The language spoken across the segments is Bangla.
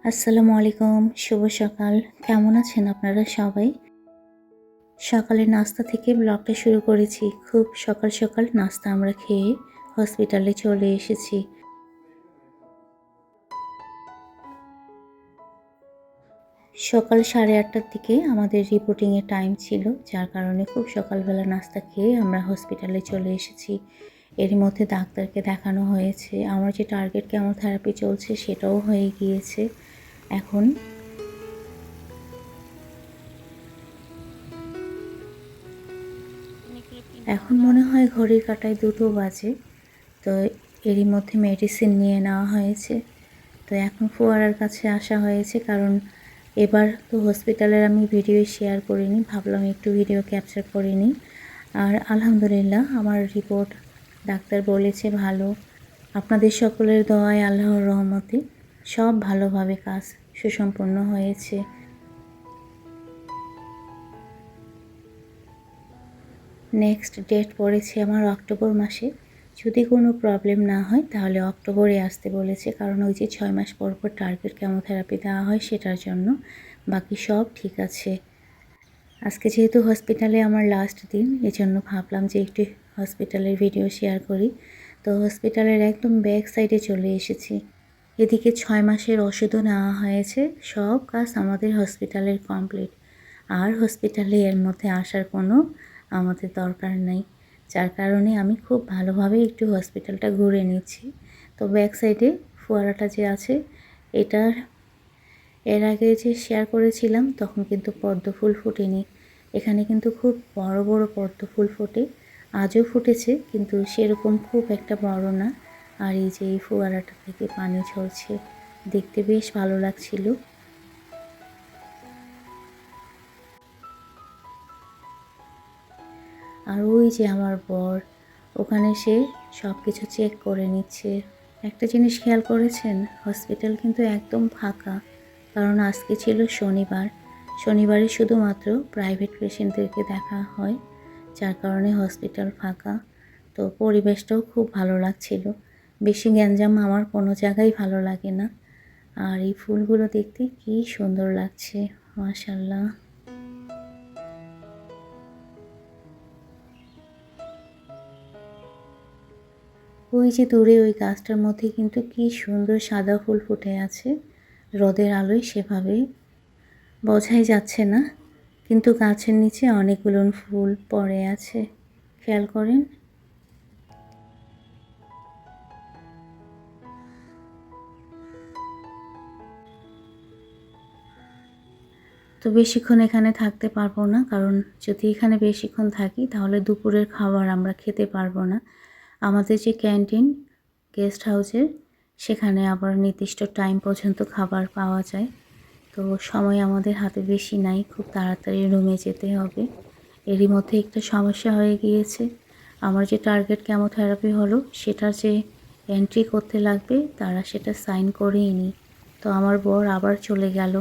আসসালামু আলাইকুম, শুভ সকাল। কেমন আছেন আপনারা সবাই? সকালের নাস্তা থেকে ব্লগটা শুরু করেছি। খুব সকাল সকাল নাস্তা আমরা খেয়ে হসপিটালে চলে এসেছি। সকাল 8:30টার দিকে আমাদের রিপোর্টিংয়ের টাইম ছিল, যার কারণে খুব সকালবেলা নাস্তা খেয়ে আমরা হসপিটালে চলে এসেছি। এরই মধ্যে ডাক্তারকে দেখানো হয়েছে। আমার যে টার্গেট কেমোথেরাপি চলছে সেটাও হয়ে গিয়েছে। এখন এখন মনে হয় ঘড়ির কাঁটায় 2টো বাজে। তো এরই মধ্যে মেডিসিন নিয়ে নেওয়া হয়েছে। তো এখন ফোয়ারার কাছে আসা হয়েছে, কারণ এবার তো হসপিটালের আমি ভিডিও শেয়ার করিনি, ভাবলাম একটু ভিডিও ক্যাপচার করে নিই। আর আলহামদুলিল্লাহ আমার রিপোর্ট ডাক্তার বলেছে ভালো। আপনাদের সকলের দোয়ায় আল্লাহর রহমতে সব ভালোভাবে কাজ সুসম্পন্ন হয়েছে। নেক্সট ডেট পড়েছে আমার অক্টোবর মাসে। যদি কোনো প্রবলেম না হয় তাহলে অক্টোবরে আসতে বলেছে, কারণ ওই যে 6 মাস পর পর টার্গেট কেমোথেরাপি দেওয়া হয় সেটার জন্য। বাকি সব ঠিক আছে। আজকে যেহেতু হসপিটালে আমার লাস্ট দিন, এজন্য ভাবলাম যে একটু হসপিটালের ভিডিও শেয়ার করি। তো হসপিটালের একদম ব্যাক সাইডে চলে এসেছি। এদিকে 6 মাসের ওষুধও নেওয়া হয়েছে। সব কাজ আমাদের হসপিটালের কমপ্লিট। আর হসপিটালে এর মধ্যে আসার কোনো আমাদের দরকার নাই, যার কারণে আমি খুব ভালোভাবে একটু হসপিটালটা ঘুরে নিচ্ছি। তো ব্যাক সাইডে ফোয়ারাটা যে আছে, এটার এর আগে যে শেয়ার করেছিলাম তখন কিন্তু পদ্ম ফুল ফোটেনি। এখানে কিন্তু খুব বড় বড় পদ্ম ফুল ফোটে। আজও ফুটেছে, কিন্তু সেরকম খুব একটা বড় না। আর এই যে এই ফোয়ারাটা থেকে পানি ঝরছে, দেখতে বেশ ভালো লাগছিল। আর ওই যে আমার বর, ওখানে সে সব কিছু চেক করে নিচ্ছে। একটা জিনিস খেয়াল করেছেন, হসপিটাল কিন্তু একদম ফাঁকা, কারণ আজকে ছিল শনিবার। শনিবারে শুধুমাত্র প্রাইভেট পেশেন্টদেরকে দেখা হয়, যার কারণে হসপিটাল ফাঁকা। তো পরিবেশটাও খুব ভালো লাগছিল। বেশি গ্যাঞ্জাম আমার কোনো জায়গায় ভালো লাগে না। আর এই ফুলগুলো দেখতে কি সুন্দর লাগছে, মাশাআল্লাহ। ওই যে দূরে ওই গাছটার মধ্যে কিন্তু কি সুন্দর সাদা ফুল ফুটে আছে। রোদের আলোয় সেভাবে বোঝাই যাচ্ছে না, কিন্তু গাছের নিচে অনেকগুলো ফুল পড়ে আছে, খেয়াল করেন। তো বেশিক্ষণ এখানে থাকতে পারবো না, কারণ যদি এখানে বেশিক্ষণ থাকি তাহলে দুপুরের খাবার আমরা খেতে পারবো না। আমাদের যে ক্যান্টিন গেস্ট হাউসের, সেখানে আবার নির্দিষ্ট টাইম পর্যন্ত খাবার পাওয়া যায়। তো সময় আমাদের হাতে বেশি নাই, খুব তাড়াতাড়ি রুমে যেতে হবে। এরই মধ্যে একটা সমস্যা হয়ে গিয়েছে। আমার যে টার্গেট কেমোথেরাপি হলো সেটার যে এন্ট্রি করতে লাগবে, তারা সেটা সাইন করেই নি। তো আমার বর আবার চলে গেল।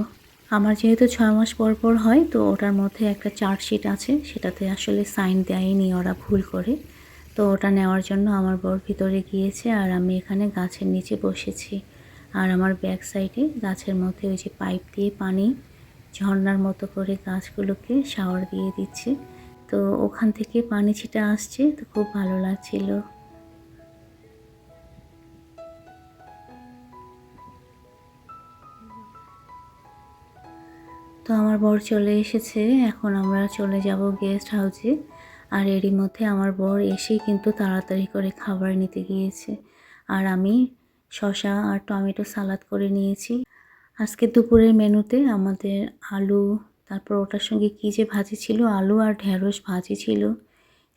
আমার যেহেতু 6 মাস পর পর হয়, তো ওটার মধ্যে একটা চার্জশিট আছে, সেটাতে আসলে সাইন দেয়নি ওরা, ভুল করে। তো ওটা নেওয়ার জন্য আমার বর ভিতরে গিয়েছে, আর আমি এখানে গাছের নিচে বসেছি। আর আমার ব্যাক সাইডে গাছের মধ্যে ওই যে পাইপ দিয়ে পানি ঝর্ণার মতো করে গাছগুলোকে শাওয়ার দিয়ে দিচ্ছে। তো ওখান থেকে পানি ছিটা আসছে, তো খুব ভালো লাগছিল। তো আমার বর চলে এসেছে, এখন আমরা চলে যাব গেস্ট হাউসে। আর এরই মধ্যে আমার বর এসেই কিন্তু তাড়াতাড়ি করে খাবার নিতে গিয়েছে। আর আমি শসা আর টমেটো সালাদ করে নিয়েছি। আজকে দুপুরের মেনুতে আমাদের আলু, তারপর ওটার সঙ্গে কী যে ভাজি ছিল, আলু আর ঢেঁড়স ভাজি ছিল।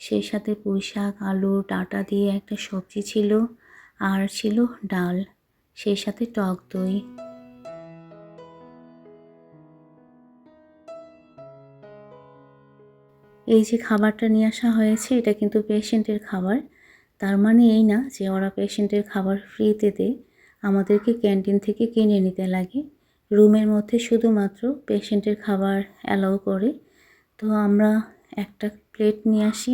সেই সাথে পুঁই শাক, আলু, ডাঁটা দিয়ে একটা সবজি ছিল। আর ছিল ডাল, সেই সাথে টক দই। এই যে খাবারটা নিয়ে আসা হয়েছে, এটা কিন্তু পেশেন্টের খাবার। তার মানে এই না যে ওরা পেশেন্টের খাবার ফ্রিতে দেয়, আমাদেরকে ক্যান্টিন থেকে কিনে নিতে লাগে। রুমের মধ্যে শুধুমাত্র পেশেন্টের খাবার অ্যালাউ করে। তো আমরা একটা প্লেট নিয়ে আসি,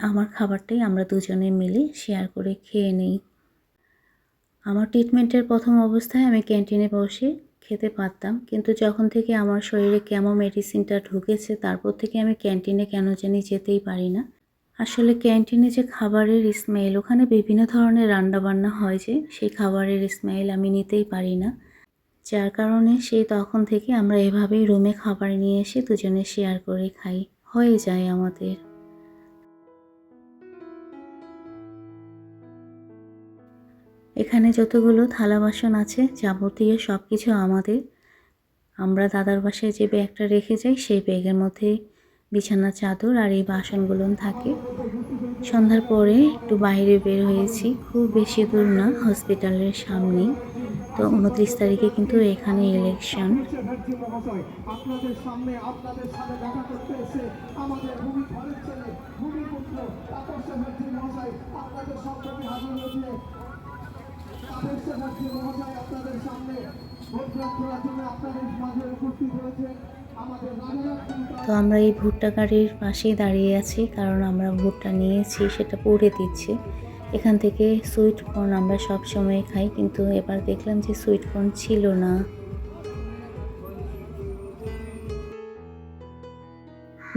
আমার খাবারটাই আমরা দুজনে মিলে শেয়ার করে খেয়ে নিই। আমার ট্রিটমেন্টের প্রথম অবস্থায় আমি ক্যান্টিনে বসে খেতে পারতাম, কিন্তু যখন থেকে আমার শরীরে কেমো মেডিসিনটা ঢুকেছে তারপর থেকে আমি ক্যান্টিনে কেন জানি যেতেই পারি না। আসলে ক্যান্টিনে যে খাবারের স্মেল, ওখানে বিভিন্ন ধরনের রান্নাবান্না হয় যে সেই খাবারের স্মেল আমি নিতেই পারি না। যার কারণে সেই তখন থেকে আমরা এভাবেই রুমে খাবার নিয়ে এসে দুজনে শেয়ার করে খাই, হয়ে যায় আমাদের। এখানে যতগুলো থালা বাসন আছে যাবতীয় সব কিছু আমাদের। আমরা দাদার বাসায় যে ব্যাগটা রেখে যাই সেই ব্যাগের মধ্যে বিছানার চাদর আর এই বাসনগুলো থাকে। সন্ধ্যার পরে একটু বাইরে বের হয়েছি, খুব বেশি দূর না, হসপিটালের সামনেই। তো 29 তারিখে কিন্তু এখানে ইলেকশন। আপনাদের সামনে আপনাদের সাথে দেখা করতে এসে আমাদের ভূমি ঘরের ছেলে ভূমিপুত্র তাপস ব্যানার্জি মহাশয় আপনাদের সম্পর্কে হাজির হয়েছে। তাপস ব্যানার্জি মহাশয় আপনাদের সামনে ভোট প্রয়োগ করার জন্য আপনাদের মাঝে উপস্থিত হয়েছে। তো আমরা এই ভুট্টা গাড়ির পাশেই দাঁড়িয়ে আছি, কারণ আমরা ভুট্টা নিয়েছি সেটা পুড়ে দিচ্ছে। এখান থেকে সুইট কর্ন আমরা সব সময় খাই, কিন্তু এবার দেখলাম যে সুইট কর্ন ছিল না।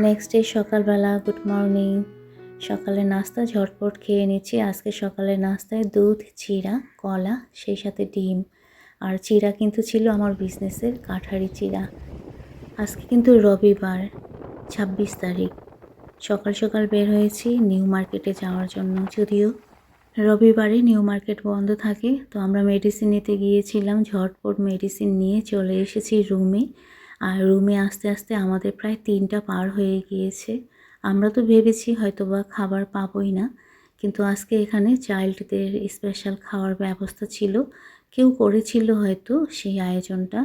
নেক্সট ডে সকালবেলা, গুড মর্নিং। সকালে নাস্তা ঝটপট খেয়ে নিচ্ছি। আজকে সকালে নাস্তায় দুধ, চিড়া, কলা, সেই সাথে ডিম। আর চিড়া কিন্তু ছিল আমার বিজনেসের কাঠারি চিড়া। আজকে কিন্তু রবিবার, 26 তারিখ। সকাল সকাল বের হয়েছি নিউ মার্কেটে যাওয়ার জন্য। যদিও রবিবারে নিউ মার্কেট বন্ধ থাকে, তো আমরা মেডিসিন নিতে গিয়েছিলাম। ঝটপট মেডিসিন নিয়ে চলে এসেছি রুমে। আর রুমে আস্তে আস্তে আমাদের প্রায় 3টা পার হয়ে গিয়েছে। আমরা তো ভেবেছি হয়তোবা খাবার পাবোই না, কিন্তু আজকে এখানে চাইল্ডদের স্পেশাল খাওয়ার ব্যবস্থা ছিল, কেউ করেছিল হয়তো সেই আয়োজনটা।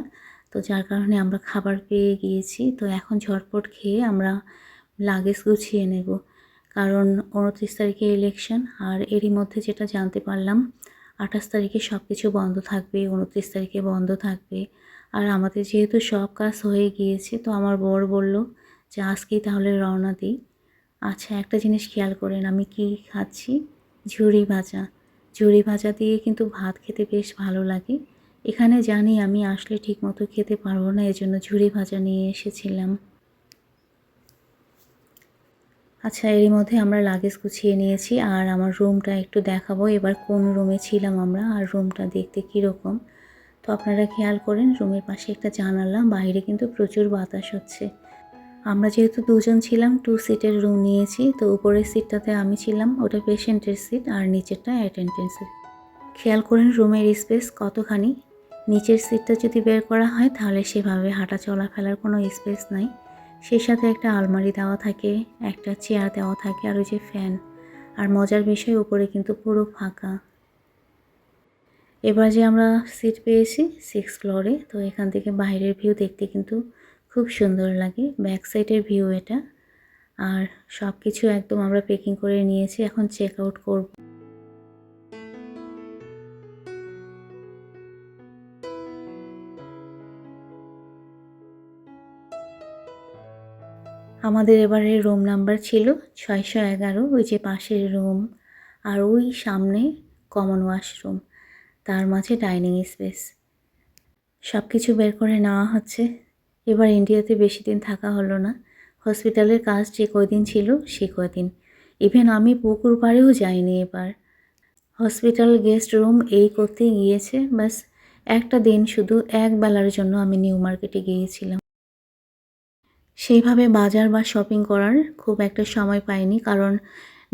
তো যার কারণে আমরা খাবার পেয়ে গিয়েছি। তো এখন ঝটপট খেয়ে আমরা লাগেজ গুছিয়ে নেব, কারণ 29 তারিখে ইলেকশন। আর এরই মধ্যে যেটা জানতে পারলাম 28 তারিখে সব কিছু বন্ধ থাকবে, 29 তারিখে বন্ধ থাকবে। আর আমাদের যেহেতু সব কাজ হয়ে গিয়েছে, তো আমার বর বলল যে আজকেই তাহলে রওনা দিই। আচ্ছা, একটা জিনিস খেয়াল করেন আমি কি খাচ্ছি, ঝুরি ভাজা। ঝুরি ভাজা দিয়ে কিন্তু ভাত খেতে বেশ ভালো লাগে। এখানে জানি আমি আসলে ঠিকমতো খেতে পারবো না, এজন্য ঝুরি ভাজা নিয়ে এসেছিলাম। আচ্ছা, এরই মধ্যে আমরা লাগেজ গুছিয়ে নিয়েছি। আর আমার রুমটা একটু দেখাবো এবার কোন রুমে ছিলাম আমরা আর রুমটা দেখতে কীরকম। তো আপনারা খেয়াল করেন, রুমের পাশে একটা জানালা, বাইরে কিন্তু প্রচুর বাতাস হচ্ছে। আমরা যেহেতু দুজন ছিলাম, 2 সিটের রুম নিয়েছি। তো উপরের সিটটাতে আমি ছিলাম, ওটা পেশেন্টের সিট, আর নিচেরটা অ্যাটেন্ডেন্সের। খেয়াল করেন রুমের স্পেস কতখানি। নিচের সিটটা যদি বের করা হয় তাহলে সেভাবে হাঁটা চলা ফেলার কোনো স্পেস নাই। সেই সাথে একটা আলমারি দেওয়া থাকে, একটা চেয়ার দেওয়া থাকে, আর ওই যে ফ্যান। আর মজার বিষয়, উপরে কিন্তু পুরো ফাঁকা। এবার যে আমরা সিট পেয়েছি 6 ফ্লোরে, তো এখান থেকে বাইরের ভিউ দেখতে কিন্তু খুব সুন্দর লাগে। ব্যাক সাইডের ভিউ এটা। আর সব কিছু একদম আমরা প্যাকিং করে নিয়েছি, এখন চেক আউট করব। আমাদের এবারের রুম নাম্বার ছিল 611, ওই যে পাশের রুম। আর ওই সামনে কমন ওয়াশরুম, তার মাঝে ডাইনিং স্পেস। সব কিছু বের করে নেওয়া হচ্ছে। এবার ইন্ডিয়াতে বেশি দিন থাকা হলো না। হসপিটালের কাজ যে কয়দিন ছিল সে কয়দিন। ইভেন আমি পুকুর পাড়েও যাইনি এবার। হসপিটাল গেস্ট রুম এই করতে গিয়েছে, বাস একটা দিন শুধু এক বেলার জন্য আমি নিউ মার্কেটে গিয়েছিলাম। সেইভাবে বাজার বা শপিং করার খুব একটা সময় পাইনি, কারণ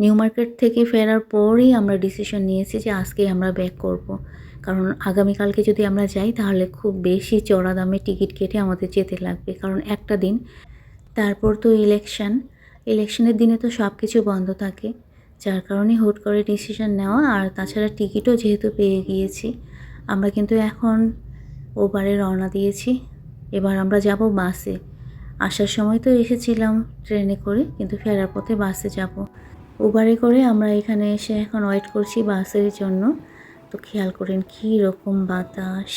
নিউ মার্কেট থেকে ফেরার পরেই আমরা ডিসিশন নিয়েছি যে আজকেই আমরা ব্যাক করব। কারণ আগামীকালকে যদি আমরা যাই তাহলে খুব বেশি চড়া দামে টিকিট কেটে আমাদের যেতে লাগবে, কারণ একটা দিন। তারপর তো ইলেকশনের দিনে তো সব কিছু বন্ধ থাকে, যার কারণে হুট করে ডিসিশন নেওয়া। আর তাছাড়া টিকিটও যেহেতু পেয়ে গিয়েছি, আমরা কিন্তু এখন ওবারে রওনা দিয়েছি। এবার আমরা যাব বাসে। আসার সময় তো এসেছিলাম ট্রেনে করে, কিন্তু ফেরার পথে বাসে যাব। উবারে করে আমরা এখানে এসে এখন ওয়েট করছি বাসের জন্য। তো খেয়াল করেন কী রকম বাতাস।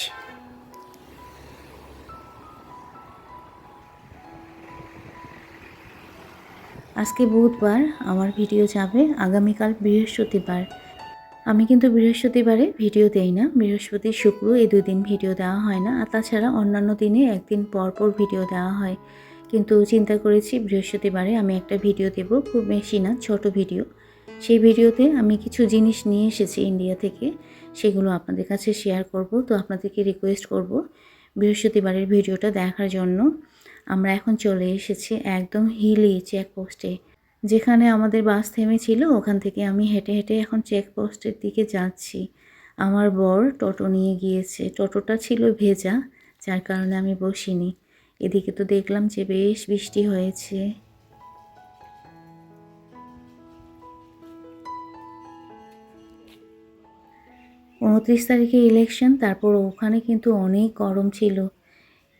আজকে বুধবার, আমার ভিডিও যাবে আগামীকাল বৃহস্পতিবার। আমি কিন্তু বৃহস্পতিবারে ভিডিও দেই না, বৃহস্পতি শুক্র এই 2 দিন ভিডিও দেওয়া হয় না, আর তাছাড়া অন্যান্য দিনে একদিন পর পর ভিডিও দেওয়া হয়। কিন্তু চিন্তা করেছি বৃহস্পতিবারে আমি একটা ভিডিও দেব, খুব বেশি না, ছোট ভিডিও। সেই ভিডিওতে আমি কিছু জিনিস নিয়ে এসেছি ইন্ডিয়া থেকে, সেগুলো আপনাদের কাছে শেয়ার করব। তো আপনাদেরকে রিকোয়েস্ট করব বৃহস্পতিবারের ভিডিওটা দেখার জন্য। আমরা এখন চলে এসেছি একদম হিলি চেকপোস্টে, যেখানে আমাদের বাস থেমেছিল। ওখান থেকে আমি হেঁটে হেঁটে এখন চেকপোস্টের দিকে যাচ্ছি। আমার বর টোটো নিয়ে গিয়েছে, টোটোটা ছিল ভেজা, যার কারণে আমি বসিনি। এদিকে তো দেখলাম যে বেশ বৃষ্টি হয়েছে। 29 তারিখে ইলেকশন, তারপর ওখানে কিন্তু অনেক গরম ছিল।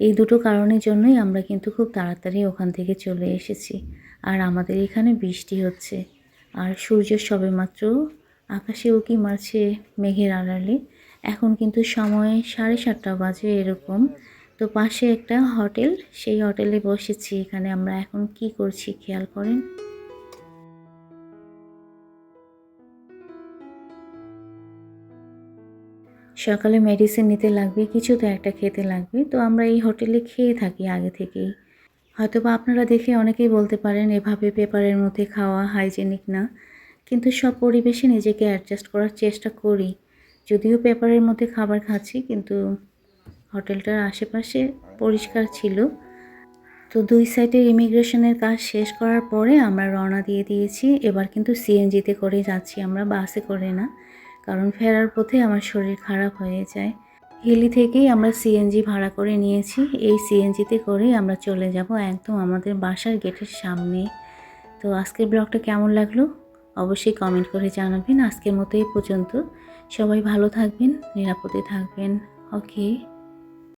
এই দুটো কারণের জন্যই আমরা কিন্তু খুব তাড়াতাড়ি ওখান থেকে চলে এসেছি। আর আমাদের এখানে বৃষ্টি হচ্ছে, আর সূর্য সবেমাত্র আকাশে উঁকি মারছে মেঘের আড়ালে। এখন কিন্তু সময় 7:30 বাজে এরকম। তো পাশে একটা হোটেল, সেই হোটেলে বসেছি। এখানে আমরা এখন কি করছি খেয়াল করেন। সকালে মেডিসিন নিতে লাগবে, কিছু তো একটা খেতে লাগবে। তো আমরা এই হোটেলে খেয়ে থাকি আগে থেকেই। হয়তোবা আপনারা দেখে অনেকেই বলতে পারেন এভাবে পেপারের মধ্যে খাওয়া হাইজেনিক না, কিন্তু সব পরিবেশে নিজেকে অ্যাডজাস্ট করার চেষ্টা করি। যদিও পেপারের মধ্যে খাবার খাচ্ছি, কিন্তু হোটেলটার আশেপাশে পরিষ্কার ছিল। তো 2 সাইডের ইমিগ্রেশনের কাজ শেষ করার পরে আমরা রওনা দিয়ে দিয়েছি। এবার কিন্তু সিএনজিতে করে যাচ্ছি আমরা, বাসে করে না, কারণ ফেরার পথে আমার শরীর খারাপ হয়ে যায়। হিলি থেকেই আমরা সিএনজি ভাড়া করে নিয়েছি। এই সিএনজিতে করেই আমরা চলে যাব একদম আমাদের বাসার গেটের সামনে। তো আজকের ব্লগটা কেমন লাগলো অবশ্যই কমেন্ট করে জানাবেন। আজকের মতো এই পর্যন্ত। সবাই ভালো থাকবেন, নিরাপদে থাকবেন। ওকে।